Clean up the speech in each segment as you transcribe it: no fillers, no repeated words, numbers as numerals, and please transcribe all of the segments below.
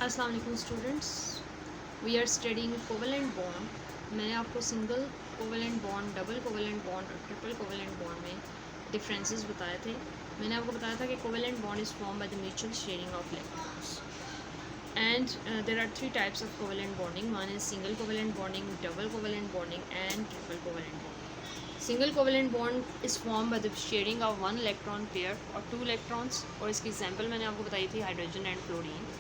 अस्सलाम वालेकुम students, we are studying covalent bond. मैंने आपको single covalent bond, double covalent bond और ट्रिपल कोवेलेंट बॉन्ड में डिफरेंसेस बताए थे। मैंने आपको बताया था कि covalent bond is form by the mutual sharing of electrons and there are three types of covalent bonding. One is single covalent bonding, double covalent bonding and triple covalent bonding. Single covalent bond is form by the sharing of one electron pair और two electrons, और इसकी example मैंने आपको बताई थी hydrogen and fluorine.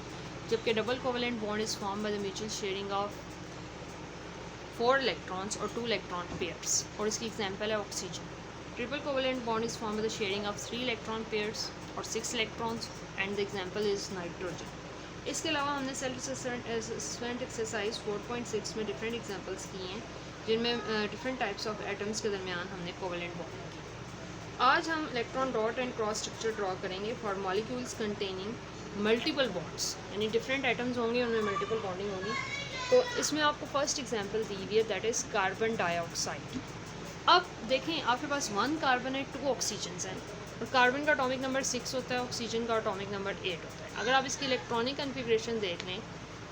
जबकि double covalent bond is form by the mutual sharing of 4 electrons और 2 electron pairs, और इसकी एग्जांपल है oxygen. Triple covalent bond is form by the sharing of 3 electron pairs और 6 electrons and the example is nitrogen. इसके अलावा हमने self assessment exercise 4.6 में different examples किए हैं जिनमें डिफरेंट टाइप्स ऑफ एटम्स के दरमियान हमने कोवेलेंट बॉन्डिंग की। आज हम electron dot and cross structure draw करेंगे for molecules containing multiple bonds, यानी डिफरेंट एटम्स होंगे उनमें मल्टीपल बॉन्डिंग होगी। तो इसमें आपको फर्स्ट एग्जांपल दी हुई है, दैट इज़ कार्बन डाइऑक्साइड। अब देखें, आपके पास 1 कार्बन है, 2 ऑक्सीजन हैं, और कार्बन का एटॉमिक नंबर 6 होता है, ऑक्सीजन का एटॉमिक नंबर 8 होता है। अगर आप इसकी इलेक्ट्रॉनिक कन्फिग्रेशन देख लें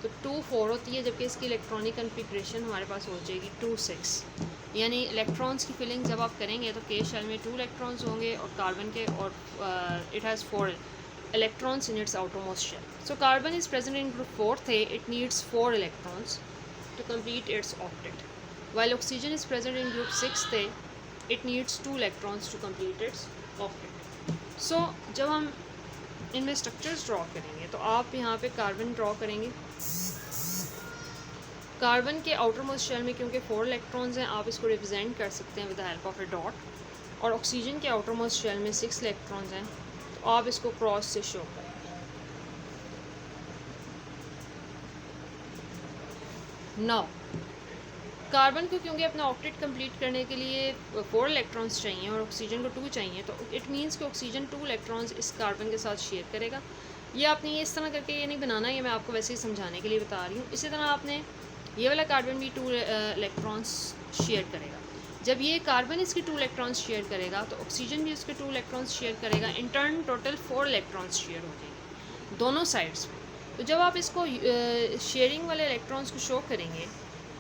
तो 2 4 होती है, जबकि इसकी इलेक्ट्रॉनिक कन्फिग्रेशन हमारे पास हो जाएगी 2 6। यानी इलेक्ट्रॉन्स की फिलिंग जब आप करेंगे तो के शेल में 2 इलेक्ट्रॉन्स होंगे और कार्बन के, और it has 4 electrons in its outermost shell. So carbon is present in group 4th A. It needs 4 electrons to complete its octet. While oxygen is present in group 6th A, it needs 2 electrons to complete its octet. So जब हम इनमें structures draw करेंगे तो आप यहाँ पे carbon draw करेंगे। Carbon के आउटरमोस्ट शेल में क्योंकि 4 इलेक्ट्रॉन्स हैं, आप इसको रिप्रेजेंट कर सकते हैं with the help of A dot, और ऑक्सीजन के आउटरमोस्ट शेल में 6 इलेक्ट्रॉन्स हैं, आप इसको क्रॉस से शो करें। नाउ कार्बन को क्योंकि अपना ऑक्टेट कंप्लीट करने के लिए 4 इलेक्ट्रॉन्स चाहिए और ऑक्सीजन को 2 चाहिए, तो इट मींस कि ऑक्सीजन 2 इलेक्ट्रॉन्स इस कार्बन के साथ शेयर करेगा। ये आपने ये इस तरह करके ये नहीं बनाना, ये मैं आपको वैसे ही समझाने के लिए बता रही हूँ। इसी तरह आपने ये वाला कार्बन भी 2 इलेक्ट्रॉन्स शेयर करेगा। जब ये कार्बन इसके 2 इलेक्ट्रॉन्स शेयर करेगा तो ऑक्सीजन भी उसके 2 इलेक्ट्रॉन्स शेयर करेगा। In turn total 4 electrons share हो जाएंगे दोनों साइड्स में। तो जब आप इसको शेयरिंग वाले इलेक्ट्रॉन्स को शो करेंगे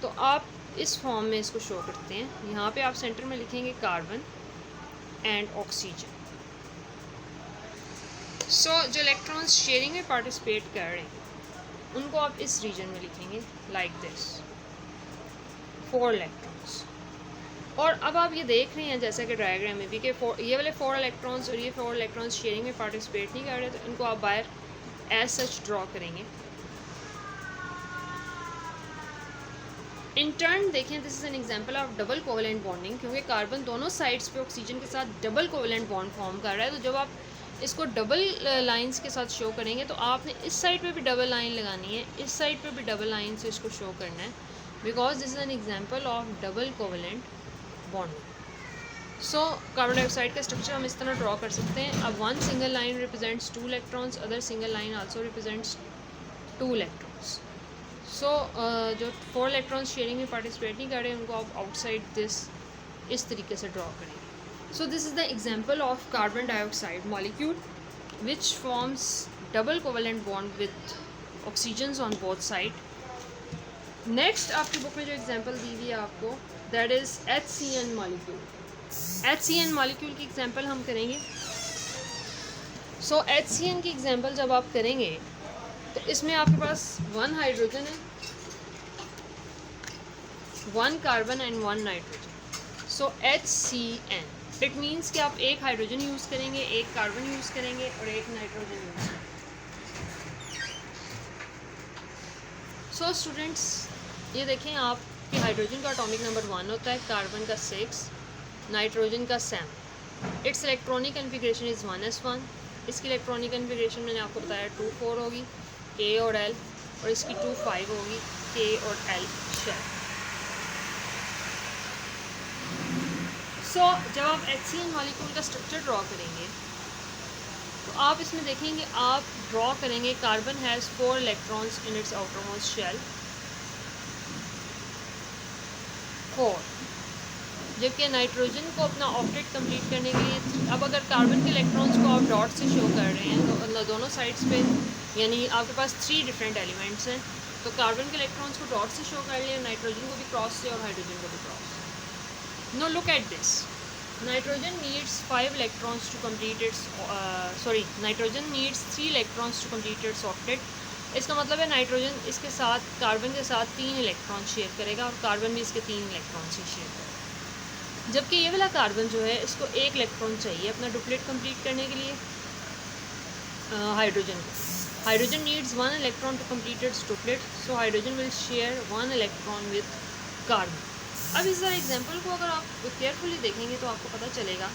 तो आप इस फॉर्म में इसको शो करते हैं। यहाँ पे आप सेंटर में लिखेंगे कार्बन एंड ऑक्सीजन। सो जो इलेक्ट्रॉन्स शेयरिंग में पार्टिसिपेट कर रहे हैं उनको आप इस रीजन में लिखेंगे लाइक दिस, 4 इलेक्ट्रॉन्स। और अब आप ये देख रहे हैं जैसा कि डायग्राम में भी कि ये वाले 4 इलेक्ट्रॉन्स और ये 4 इलेक्ट्रॉन्स शेयरिंग में पार्टिसिपेट नहीं कर रहे, तो इनको आप बाहर एज सच ड्रॉ करेंगे। इन टर्न देखें, this is an example of double covalent bonding, क्योंकि कार्बन दोनों साइड्स पे ऑक्सीजन के साथ डबल कोवेलेंट बॉन्ड फॉर्म कर रहा है। तो जब आप इसको डबल लाइंस के साथ शो करेंगे तो आपने इस साइड पे भी डबल लाइन लगानी है, इस साइड पे भी डबल लाइन से इसको शो करना है, because this is an example of double covalent bond. So carbon dioxide का स्ट्रक्चर हम इस तरह ड्रॉ कर सकते हैं। अब 1 single line represents 2 electrons, other single line also represents 2 electrons. So जो 4 इलेक्ट्रॉन्स शेयरिंग में पार्टिसिपेट नहीं कर रहे उनको आप आउटसाइड दिस इस तरीके से ड्रॉ करेंगे। So this is the example of carbon dioxide molecule which forms double covalent bond with oxygens on both side. Next आपकी बुक में जो एग्जांपल दी हुई है आपको, that is HCN molecule. HCN molecule की एग्जांपल हम करेंगे। सो HCN की एग्जांपल जब आप करेंगे तो इसमें आपके पास 1 हाइड्रोजन है, 1 carbon and 1 nitrogen. So HCN it means कि आप 1 हाइड्रोजन यूज़ करेंगे, 1 कार्बन यूज़ करेंगे और 1 नाइट्रोजन यूज़ करेंगे। सो स्टूडेंट्स, ये देखें आप कि हाइड्रोजन का एटॉमिक नंबर 1 होता है, कार्बन का 6, नाइट्रोजन का 7। It's electronic configuration is 1s1। इसकी इलेक्ट्रॉनिक कन्फिग्रेशन मैंने आपको बताया 2 4 होगी, K और L, और इसकी 2 5 होगी, K और L शेल। सो जब आप HCN मॉलिक्यूल का स्ट्रक्चर ड्रॉ करेंगे तो आप इसमें देखेंगे, आप ड्रॉ करेंगे carbon has 4 electrons in its outermost shell, 4, जबकि नाइट्रोजन को अपना ऑक्टेट कंप्लीट करने के लिए अब अगर कार्बन के इलेक्ट्रॉन्स को आप डॉट से शो कर रहे हैं तो दोनों साइड्स पे यानी आपके पास 3 डिफरेंट एलिमेंट्स हैं, तो कार्बन के इलेक्ट्रॉन्स को डॉट से शो कर लिया, नाइट्रोजन को भी क्रॉस से और हाइड्रोजन को भी cross. No look at this, nitrogen needs 5 electrons to complete its nitrogen needs 3 electrons to complete its octet। इसका मतलब है नाइट्रोजन इसके साथ कार्बन के साथ 3 इलेक्ट्रॉन शेयर करेगा और कार्बन भी इसके 3 इलेक्ट्रॉन से शेयर करेगा, जबकि ये वाला कार्बन जो है इसको 1 इलेक्ट्रॉन चाहिए अपना डुप्लेट कंप्लीट करने के लिए हाइड्रोजन को। Hydrogen needs 1 electron to complete its duplet, so hydrogen will share 1 electron with carbon। अब इस एग्जांपल को अगर आप केयरफुली देखेंगे तो आपको पता चलेगा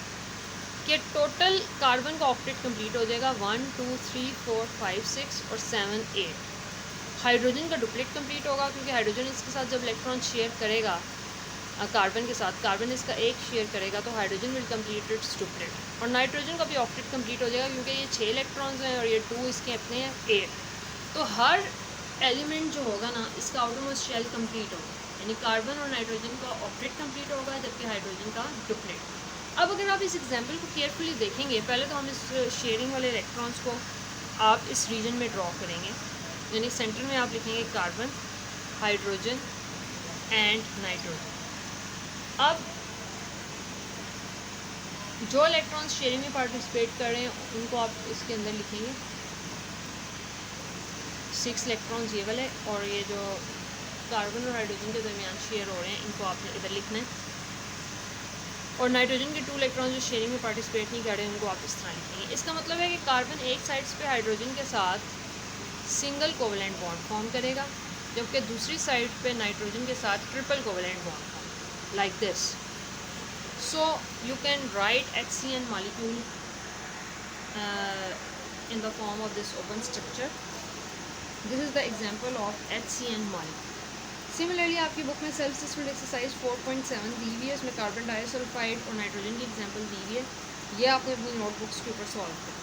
कि टोटल कार्बन का ऑक्टेट कंप्लीट हो जाएगा 1 2 3 4 5 6 और 7 8। हाइड्रोजन का डुप्लेट कंप्लीट होगा क्योंकि हाइड्रोजन इसके साथ जब इलेक्ट्रॉन शेयर करेगा कार्बन के साथ, कार्बन इसका 1 शेयर करेगा तो hydrogen will complete it's duplet, और नाइट्रोजन का भी ऑक्टेट कंप्लीट हो जाएगा क्योंकि ये 6 इलेक्ट्रॉन्स हैं और ये 2 इसके अपने हैं 8। तो हर एलिमेंट जो होगा ना इसका आउटरमोस्ट शेल कंप्लीट होगा, यानी कार्बन और नाइट्रोजन का ऑक्टेट कंप्लीट होगा जबकि हाइड्रोजन का डुप्लेट। अब अगर आप इस एग्जाम्पल को केयरफुली देखेंगे, पहले तो हम इस शेयरिंग वाले इलेक्ट्रॉन्स को आप इस रीजन में ड्रॉ करेंगे, यानी सेंटर में आप लिखेंगे कार्बन, हाइड्रोजन एंड नाइट्रोजन। अब जो इलेक्ट्रॉन्स शेयरिंग में पार्टिसिपेट कर रहे हैं उनको आप इसके अंदर लिखेंगे 6 इलेक्ट्रॉन्स ये वाले, और ये जो कार्बन और हाइड्रोजन के दरमियान शेयर हो रहे हैं इनको आपने इधर लिखना है, और नाइट्रोजन के 2 इलेक्ट्रॉन्स जो शेयरिंग में पार्टिसिपेट नहीं कर रहे हैं उनको आप इस तरह लिखेंगे। इसका मतलब है कि कार्बन एक साइड्स पे हाइड्रोजन के साथ सिंगल कोवेलेंट बॉन्ड फॉर्म करेगा, जबकि दूसरी साइड पे नाइट्रोजन के साथ triple covalent bond form like this। So you can write HCN molecule in the form of this open structure। This is the example of HCN molecule। Similarly आपकी book में self assessment exercise 4.7 दी हुई है, उसमें carbon disulphide और nitrogen की example दी हुई है, ये आपने अपनी नोटबुक्स के ऊपर सॉल्व करना है।